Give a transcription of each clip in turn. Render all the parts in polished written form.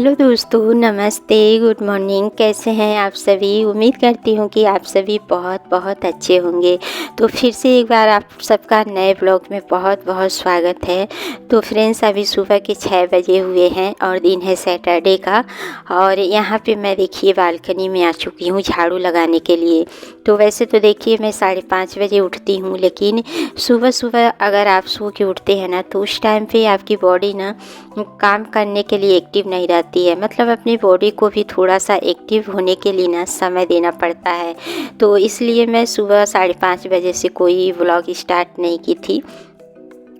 Hello दोस्तों, नमस्ते, good morning. कैसे हैं आप सभी? उम्मीद करती हूँ कि आप सभी बहुत बहुत अच्छे होंगे। तो फिर से एक बार आप सबका नए ब्लॉग में बहुत बहुत स्वागत है। तो फ्रेंड्स, अभी सुबह के 6 बजे हुए हैं और दिन है सैटरडे का। और यहाँ पे मैं देखिए बालकनी में आ चुकी हूँ झाड़ू लगाने के लिए। तो वैसे तो देखिए मैं 5:30 बजे उठती हूँ, लेकिन सुबह सुबह अगर आप सो के उठते हैं ना तो उस टाइम पे आपकी बॉडी ना काम करने के लिए एक्टिव नहीं रहती है। मतलब अपनी बॉडी को भी थोड़ा सा एक्टिव होने के लिए ना समय देना पड़ता है। तो इसलिए मैं सुबह 5:30 बजे से कोई व्लॉग स्टार्ट नहीं की थी।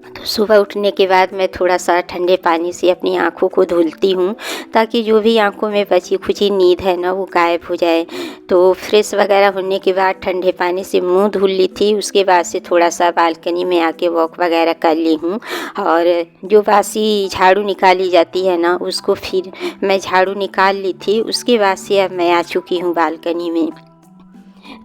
तो सुबह उठने के बाद मैं थोड़ा सा ठंडे पानी से अपनी आँखों को धुलती हूँ, ताकि जो भी आँखों में बची खुची नींद है ना वो गायब हो जाए। तो फ्रेश वगैरह होने के बाद ठंडे पानी से मुंह धुल ली थी। उसके बाद से थोड़ा सा बालकनी में आके वॉक वगैरह कर ली हूँ। और जो बासी झाड़ू निकाली जाती है ना उसको फिर मैं झाड़ू निकाल ली थी। उसके बाद से अब मैं आ चुकी हूँ बालकनी में।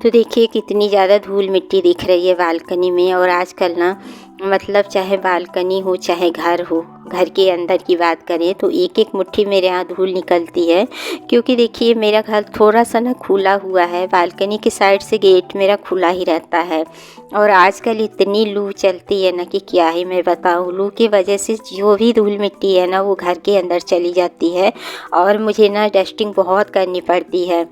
तो देखिए कितनी ज़्यादा धूल मिट्टी दिख रही है बालकनी में। और आजकल ना मतलब चाहे बालकनी हो चाहे घर हो, घर के अंदर की बात करें तो एक एक मुट्ठी मेरे यहाँ धूल निकलती है। क्योंकि देखिए मेरा घर थोड़ा सा ना खुला हुआ है, बालकनी के साइड से गेट मेरा खुला ही रहता है। और आजकल इतनी लू चलती है ना कि क्या ही मैं बताऊँ। लू की वजह से जो भी धूल मिट्टी है ना वो घर के अंदर चली जाती है और मुझे ना डस्टिंग बहुत करनी पड़ती है।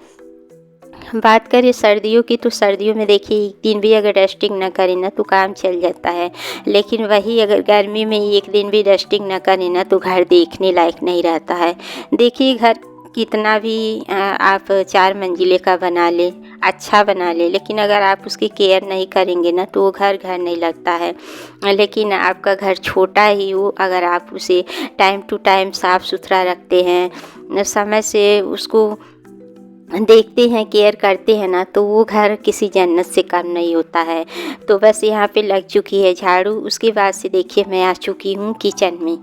बात करें सर्दियों की तो सर्दियों में देखिए एक दिन भी अगर डस्टिंग ना करें ना तो काम चल जाता है। लेकिन वही अगर गर्मी में एक दिन भी डस्टिंग ना करें ना तो घर देखने लायक नहीं रहता है। देखिए घर कितना भी आप 4 मंजिले का बना ले, अच्छा बना ले, लेकिन अगर आप उसकी केयर नहीं करेंगे ना तो वो घर घर नहीं लगता है। लेकिन आपका घर छोटा ही हो, अगर आप उसे टाइम टू टाइम साफ़ सुथरा रखते हैं, समय से उसको देखते हैं, केयर करते हैं ना, तो वो घर किसी जन्नत से कम नहीं होता है। तो बस यहाँ पे लग चुकी है झाड़ू। उसके बाद से देखिए मैं आ चुकी हूँ किचन में।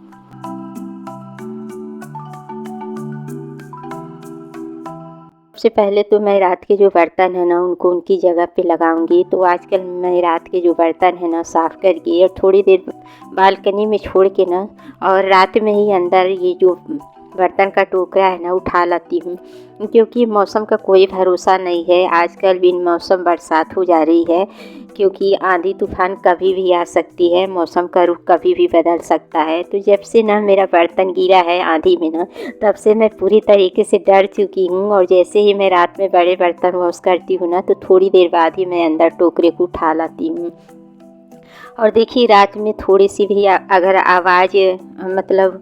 सबसे पहले तो मैं रात के जो बर्तन है ना उनको उनकी जगह पे लगाऊंगी। तो आजकल मैं रात के जो बर्तन है ना साफ़ करके और थोड़ी देर बालकनी में छोड़ के ना और रात में ही अंदर ये जो बर्तन का टोकरा है ना उठा लाती हूँ। क्योंकि मौसम का कोई भरोसा नहीं है। आजकल बिन मौसम बरसात हो जा रही है, क्योंकि आंधी तूफान कभी भी आ सकती है, मौसम का रुख कभी भी बदल सकता है। तो जब से ना मेरा बर्तन गिरा है आंधी में ना, तब से मैं पूरी तरीके से डर चुकी हूँ। और जैसे ही मैं रात में बड़े बर्तन वॉश करती हूँ ना तो थोड़ी देर बाद ही मैं अंदर टोकरे को उठा लाती हूँ। और देखिए रात में थोड़ी सी भी अगर आवाज़ मतलब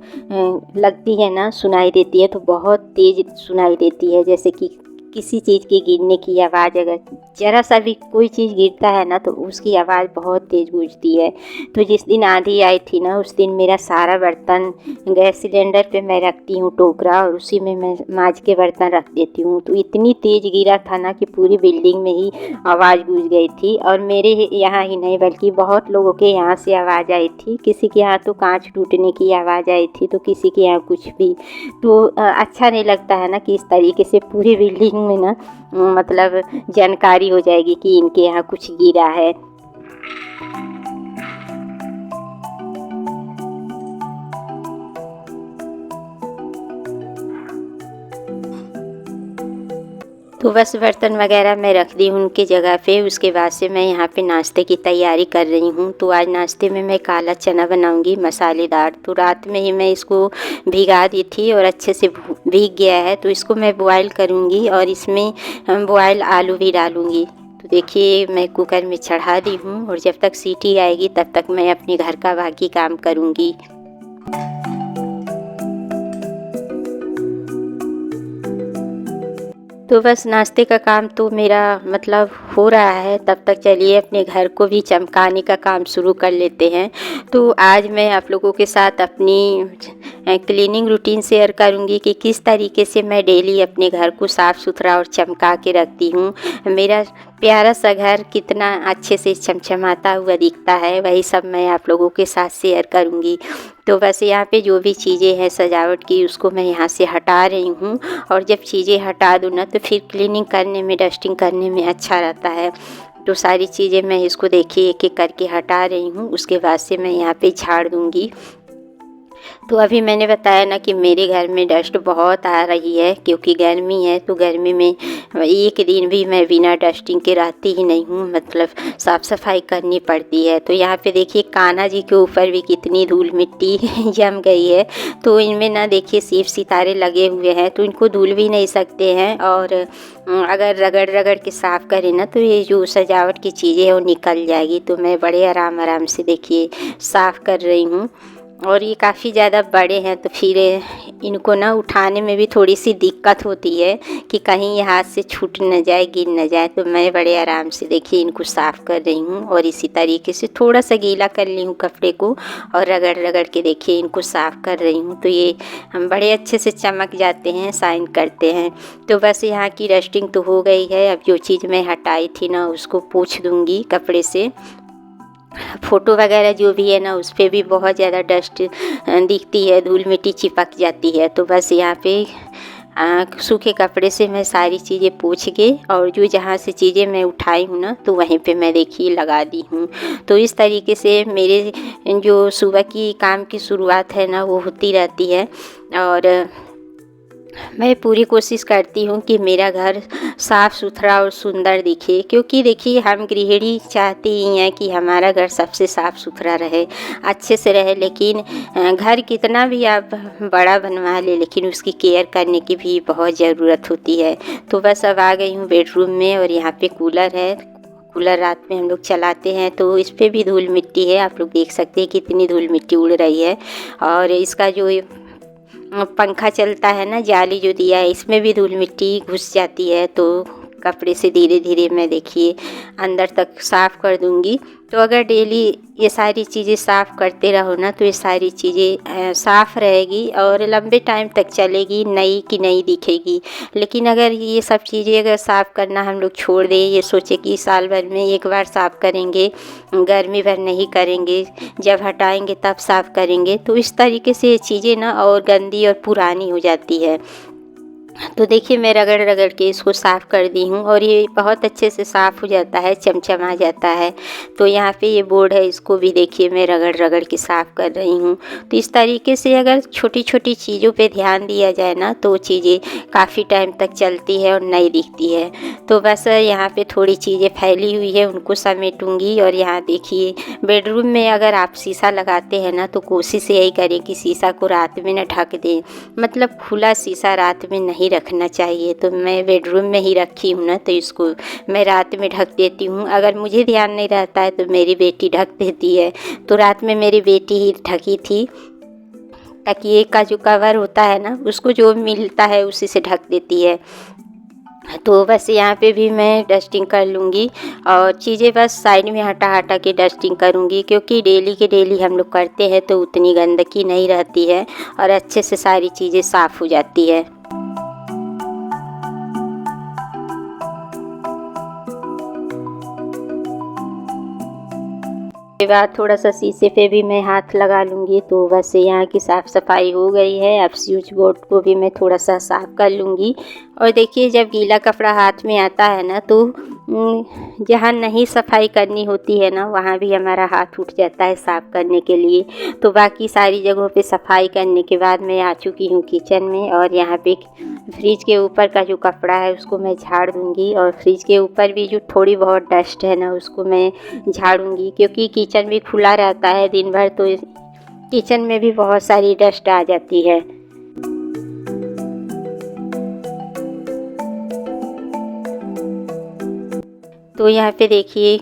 लगती है ना, सुनाई देती है तो बहुत तेज़ सुनाई देती है। जैसे कि किसी चीज़ के गिरने की आवाज़, अगर ज़रा सा भी कोई चीज़ गिरता है ना तो उसकी आवाज़ बहुत तेज़ गूंजती है। तो जिस दिन आंधी आई थी ना उस दिन मेरा सारा बर्तन गैस सिलेंडर पे मैं रखती हूँ टोकरा, और उसी में मैं मांज के बर्तन रख देती हूँ। तो इतनी तेज़ गिरा था ना कि पूरी बिल्डिंग में ही आवाज़ गूंज गई थी। और मेरे यहाँ ही नहीं बल्कि बहुत लोगों के यहाँ से आवाज़ आई थी। किसी के यहाँ तो कांच टूटने की आवाज़ आई थी, तो किसी के यहाँ कुछ भी। तो अच्छा नहीं लगता है ना कि इस तरीके से पूरी बिल्डिंग में ना मतलब जानकारी हो जाएगी कि इनके यहाँ कुछ गिरा है। तो बस बर्तन वगैरह मैं रख दी हूँ उनकी जगह पे। उसके बाद से मैं यहाँ पे नाश्ते की तैयारी कर रही हूँ। तो आज नाश्ते में मैं काला चना बनाऊँगी मसालेदार। तो रात में ही मैं इसको भिगा दी थी और अच्छे से भीग गया है। तो इसको मैं बॉयल करूँगी और इसमें बॉयल आलू भी डालूँगी। तो देखिए मैं कुकर में चढ़ा दी हूँ और जब तक सीटी आएगी तब तक मैं अपने घर का बाकी काम करूँगी। तो बस नाश्ते का काम तो मेरा मतलब हो रहा है। तब तक चलिए अपने घर को भी चमकाने का काम शुरू कर लेते हैं। तो आज मैं आप लोगों के साथ अपनी क्लीनिंग रूटीन शेयर करूंगी कि किस तरीके से मैं डेली अपने घर को साफ़ सुथरा और चमका के रखती हूँ। मेरा प्यारा सा घर कितना अच्छे से चमचमाता हुआ दिखता है, वही सब मैं आप लोगों के साथ शेयर करूंगी। तो बस यहाँ पे जो भी चीज़ें हैं सजावट की उसको मैं यहाँ से हटा रही हूँ। और जब चीज़ें हटा दूँ ना तो फिर क्लीनिंग करने में, डस्टिंग करने में अच्छा रहता है। तो सारी चीज़ें मैं इसको देखिए एक एक करके हटा रही हूँ। उसके बाद से मैं यहाँ पे झाड़ दूँगी। तो अभी मैंने बताया ना कि मेरे घर में डस्ट बहुत आ रही है, क्योंकि गर्मी है। तो गर्मी में एक दिन भी मैं बिना डस्टिंग के रहती ही नहीं हूँ, मतलब साफ़ सफाई करनी पड़ती है। तो यहाँ पे देखिए कान्हा जी के ऊपर भी कितनी धूल मिट्टी जम गई है। तो इनमें ना देखिए सिर्फ सितारे लगे हुए हैं, तो इनको धुल भी नहीं सकते हैं। और अगर रगड़ रगड़ के साफ़ करें ना तो ये जो सजावट की चीज़ें हैं वो निकल जाएगी। तो मैं बड़े आराम आराम से देखिए साफ़ कर रही हूँ। और ये काफ़ी ज़्यादा बड़े हैं, तो फिर इनको ना उठाने में भी थोड़ी सी दिक्कत होती है कि कहीं ये हाथ से छूट न जाए, गिर न जाए। तो मैं बड़े आराम से देखिए इनको साफ़ कर रही हूँ। और इसी तरीके से थोड़ा सा गीला कर ली हूँ कपड़े को और रगड़ रगड़ के देखिए इनको साफ़ कर रही हूँ। तो ये हम बड़े अच्छे से चमक जाते हैं, शाइन करते हैं। तो बस यहाँ की डस्टिंग तो हो गई है। अब जो चीज़ मैं हटाई थी ना उसको पोंछ दूँगी कपड़े से। फ़ोटो वगैरह जो भी है ना उस पर भी बहुत ज़्यादा डस्ट दिखती है, धूल मिट्टी चिपक जाती है। तो बस यहाँ पे सूखे कपड़े से मैं सारी चीज़ें पोंछ के और जो जहाँ से चीज़ें मैं उठाई हूँ ना तो वहीं पे मैं देखिए लगा दी हूँ। तो इस तरीके से मेरे जो सुबह की काम की शुरुआत है ना वो होती रहती है। और मैं पूरी कोशिश करती हूँ कि मेरा घर साफ़ सुथरा और सुंदर दिखे, क्योंकि देखिए हम गृहिणी चाहते ही हैं कि हमारा घर सबसे साफ़ सुथरा रहे, अच्छे से रहे। लेकिन घर कितना भी आप बड़ा बनवा ले, लेकिन उसकी केयर करने की भी बहुत ज़रूरत होती है। तो बस अब आ गई हूँ बेडरूम में और यहाँ पे कूलर है। कूलर रात में हम लोग चलाते हैं तो इस पर भी धूल मिट्टी है। आप लोग देख सकते हैं कितनी धूल मिट्टी उड़ रही है। और इसका जो पंखा चलता है ना, जाली जो दिया है, इसमें भी धूल मिट्टी घुस जाती है। तो कपड़े से धीरे धीरे मैं देखिए अंदर तक साफ़ कर दूंगी। तो अगर डेली ये सारी चीज़ें साफ़ करते रहो ना तो ये सारी चीज़ें साफ़ रहेगी और लंबे टाइम तक चलेगी, नई की नई दिखेगी। लेकिन अगर ये सब चीज़ें अगर साफ़ करना हम लोग छोड़ दें, ये सोचे कि साल भर में एक बार साफ़ करेंगे, गर्मी भर नहीं करेंगे, जब हटाएंगे तब साफ़ करेंगे, तो इस तरीके से ये चीज़ें ना और गंदी और पुरानी हो जाती है। तो देखिए मैं रगड़ रगड़ के इसको साफ़ कर दी हूँ और ये बहुत अच्छे से साफ़ हो जाता है, चमचमा जाता है। तो यहाँ पे ये बोर्ड है, इसको भी देखिए मैं रगड़ रगड़ के साफ़ कर रही हूँ। तो इस तरीके से अगर छोटी छोटी चीज़ों पे ध्यान दिया जाए ना तो चीज़ें काफ़ी टाइम तक चलती है और नई दिखती है। तो बस यहाँ पे थोड़ी चीज़ें फैली हुई है, उनको समेटूँगी। और यहाँ देखिए बेडरूम में अगर आप शीशा लगाते हैं ना तो कोशिश यही करें कि शीशा को रात में न ढक दें, मतलब खुला शीशा रात में नहीं रखना चाहिए। तो मैं बेडरूम में ही रखी हूँ ना तो इसको मैं रात में ढक देती हूँ। अगर मुझे ध्यान नहीं रहता है तो मेरी बेटी ढक देती है। तो रात में मेरी बेटी ही ढकी थी, तकिए का जो कवर होता है ना उसको जो मिलता है उसी से ढक देती है। तो बस यहाँ पे भी मैं डस्टिंग कर लूँगी और चीज़ें बस साइड में हटा हटा के डस्टिंग करूँगी, क्योंकि डेली के डेली हम लोग करते हैं तो उतनी गंदगी नहीं रहती है और अच्छे से सारी चीज़ें साफ़ हो जाती है। के बाद थोड़ा सा शीशे पे भी मैं हाथ लगा लूँगी। तो बस यहाँ की साफ़ सफाई हो गई है। अब स्विच बोर्ड को भी मैं थोड़ा सा साफ़ कर लूँगी। और देखिए जब गीला कपड़ा हाथ में आता है ना तो जहाँ नहीं सफाई करनी होती है ना वहाँ भी हमारा हाथ उठ जाता है साफ़ करने के लिए। तो बाकी सारी जगहों पे सफाई करने के बाद मैं आ चुकी हूँ किचन में। और यहाँ पे फ्रिज के ऊपर का जो कपड़ा है उसको मैं झाड़ दूँगी और फ्रिज के ऊपर भी जो थोड़ी बहुत डस्ट है ना उसको मैं झाड़ूँगी, क्योंकि किचन भी खुला रहता है दिन भर तो किचन में भी बहुत सारी डस्ट आ जाती है। तो यहाँ पे देखिए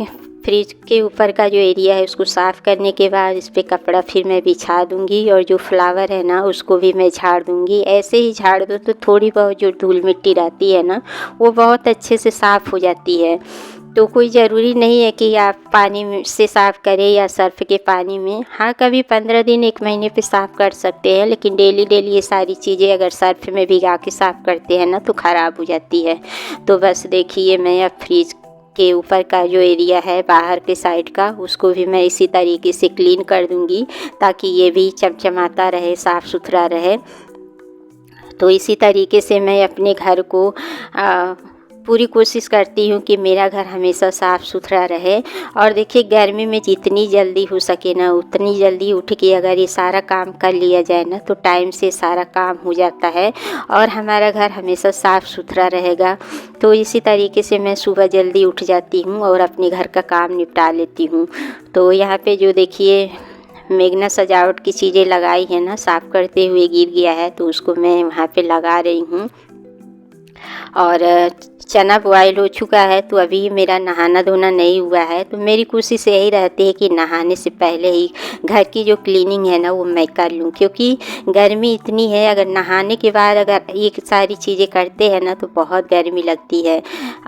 फ्रिज के ऊपर का जो एरिया है उसको साफ़ करने के बाद इस पर कपड़ा फिर मैं बिछा दूँगी और जो फ्लावर है ना उसको भी मैं झाड़ दूँगी। ऐसे ही झाड़ दो तो थोड़ी बहुत जो धूल मिट्टी रहती है ना वो बहुत अच्छे से साफ़ हो जाती है। तो कोई ज़रूरी नहीं है कि आप पानी से साफ़ करें या सर्फ़ के पानी में। हाँ, कभी 15 दिन 1 महीने पे साफ़ कर सकते हैं, लेकिन डेली डेली ये सारी चीज़ें अगर सर्फ़ में भिगा के साफ़ करते हैं ना तो ख़राब हो जाती है। तो बस देखिए मैं अब फ्रिज के ऊपर का जो एरिया है बाहर के साइड का उसको भी मैं इसी तरीके से क्लीन कर दूंगी, ताकि ये भी चमचमाता रहे, साफ़ सुथरा रहे। तो इसी तरीके से मैं अपने घर को पूरी कोशिश करती हूँ कि मेरा घर हमेशा साफ़ सुथरा रहे। और देखिए गर्मी में जितनी जल्दी हो सके ना उतनी जल्दी उठ के अगर ये सारा काम कर लिया जाए ना तो टाइम से सारा काम हो जाता है और हमारा घर हमेशा साफ़ सुथरा रहेगा। तो इसी तरीके से मैं सुबह जल्दी उठ जाती हूँ और अपने घर का काम निपटा लेती हूँ। तो यहाँ पे जो देखिए मेघना सजावट की चीज़ें लगाई है ना, साफ़ करते हुए गिर गया है तो उसको मैं वहाँ पे लगा रही हूँ। और चना बॉयल हो चुका है तो अभी मेरा नहाना धोना नहीं हुआ है। तो मेरी कोशिश यही रहती है कि नहाने से पहले ही घर की जो क्लीनिंग है ना वो मैं कर लूँ, क्योंकि गर्मी इतनी है। अगर नहाने के बाद अगर ये सारी चीज़ें करते हैं ना तो बहुत गर्मी लगती है।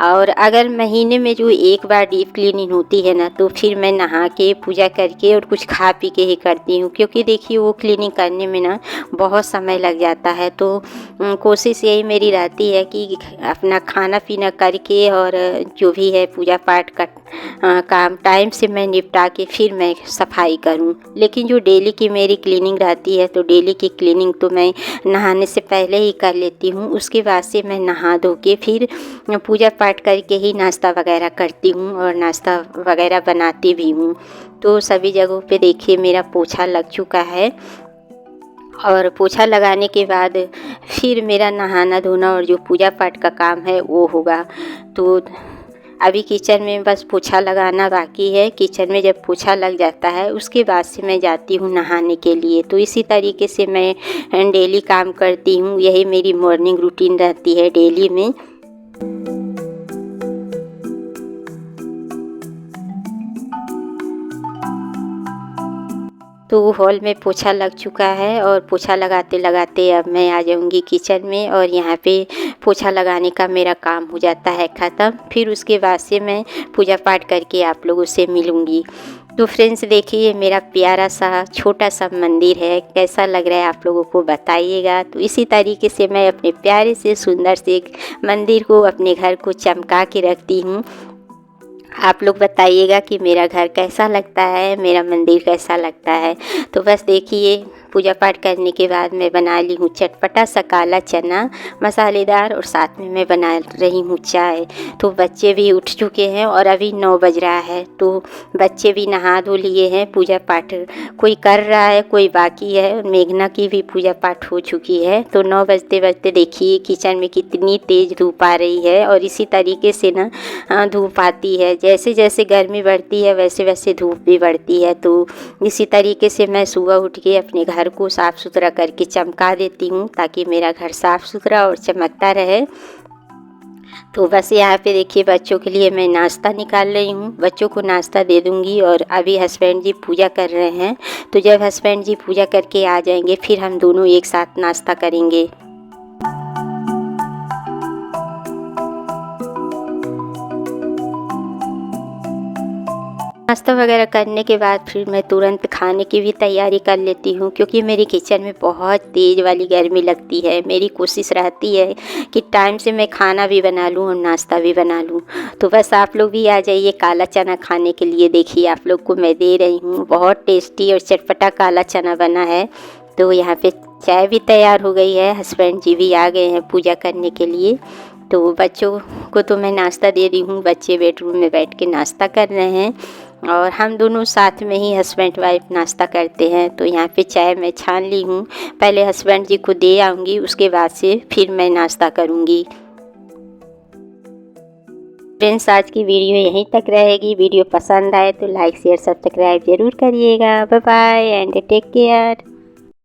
और अगर महीने में जो एक बार डीप क्लीनिंग होती है ना तो फिर मैं नहा के पूजा करके और कुछ खा पी के ही करती हूँ, क्योंकि देखिए वो क्लीनिंग करने में ना बहुत समय लग जाता है। तो कोशिश यही मेरी रहती है कि अपना खाना पीना करके और जो भी है पूजा पाठ का काम टाइम से मैं निपटा के फिर मैं सफाई करूं। लेकिन जो डेली की मेरी क्लीनिंग रहती है तो डेली की क्लीनिंग तो मैं नहाने से पहले ही कर लेती हूं। उसके बाद से मैं नहा धो के फिर पूजा पाठ करके ही नाश्ता वगैरह करती हूं और नाश्ता वगैरह बनाती भी हूं। तो सभी जगहों पे देखिए मेरा पोछा लग चुका है और पोछा लगाने के बाद फिर मेरा नहाना धोना और जो पूजा पाठ का काम है वो होगा। तो अभी किचन में बस पोछा लगाना बाकी है। किचन में जब पोछा लग जाता है उसके बाद से मैं जाती हूँ नहाने के लिए। तो इसी तरीके से मैं डेली काम करती हूँ। यही मेरी मॉर्निंग रूटीन रहती है डेली में। तो हॉल में पोछा लग चुका है और पोछा लगाते लगाते अब मैं आ जाऊंगी किचन में और यहाँ पे पोछा लगाने का मेरा काम हो जाता है ख़त्म। फिर उसके बाद से मैं पूजा पाठ करके आप लोगों से मिलूंगी। तो फ्रेंड्स देखिए मेरा प्यारा सा छोटा सा मंदिर है, कैसा लग रहा है आप लोगों को बताइएगा। तो इसी तरीके से मैं अपने प्यारे से सुंदर से एक मंदिर को अपने घर को चमका के रखती हूँ। आप लोग बताइएगा कि मेरा घर कैसा लगता है, मेरा मंदिर कैसा लगता है। तो बस देखिए पूजा पाठ करने के बाद मैं बना ली हूँ चटपटा सा काला चना मसालेदार और साथ में मैं बना रही हूँ चाय। तो बच्चे भी उठ चुके हैं और अभी 9 बज रहा है। तो बच्चे भी नहा धो लिए हैं, पूजा पाठ कोई कर रहा है कोई बाकी है। मेघना की भी पूजा पाठ हो चुकी है। तो 9 बजते बजते देखिए किचन में कितनी तेज़ धूप आ रही है और इसी तरीके से ना धूप आती है। जैसे जैसे गर्मी बढ़ती है वैसे वैसे धूप भी बढ़ती है। तो इसी तरीके से मैं सुबह उठ के अपने घर को साफ़ सुथरा करके चमका देती हूँ ताकि मेरा घर साफ़ सुथरा और चमकता रहे। तो बस यहाँ पे देखिए बच्चों के लिए मैं नाश्ता निकाल रही हूँ। बच्चों को नाश्ता दे दूँगी और अभी हस्बैंड जी पूजा कर रहे हैं। तो जब हस्बैंड जी पूजा करके आ जाएंगे फिर हम दोनों एक साथ नाश्ता करेंगे। नाश्ता वगैरह करने के बाद फिर मैं तुरंत खाने की भी तैयारी कर लेती हूँ, क्योंकि मेरी किचन में बहुत तेज़ वाली गर्मी लगती है। मेरी कोशिश रहती है कि टाइम से मैं खाना भी बना लूँ और नाश्ता भी बना लूँ। तो बस आप लोग भी आ जाइए काला चना खाने के लिए। देखिए आप लोग को मैं दे रही हूँ, बहुत टेस्टी और चटपटा काला चना बना है। तो यहाँ पे चाय भी तैयार हो गई है, हस्बैंड जी भी आ गए हैं पूजा करने के लिए। तो बच्चों को तो मैं नाश्ता दे रही हूँ, बच्चे बेडरूम में बैठ के नाश्ता कर रहे हैं और हम दोनों साथ में ही हस्बैंड वाइफ नाश्ता करते हैं। तो यहाँ पे चाय मैं छान ली हूँ, पहले हस्बैंड जी को दे आऊँगी उसके बाद से फिर मैं नाश्ता करूँगी। फ्रेंड्स आज की वीडियो यहीं तक रहेगी। वीडियो पसंद आए तो लाइक शेयर सब्सक्राइब ज़रूर करिएगा। Bye bye and take care.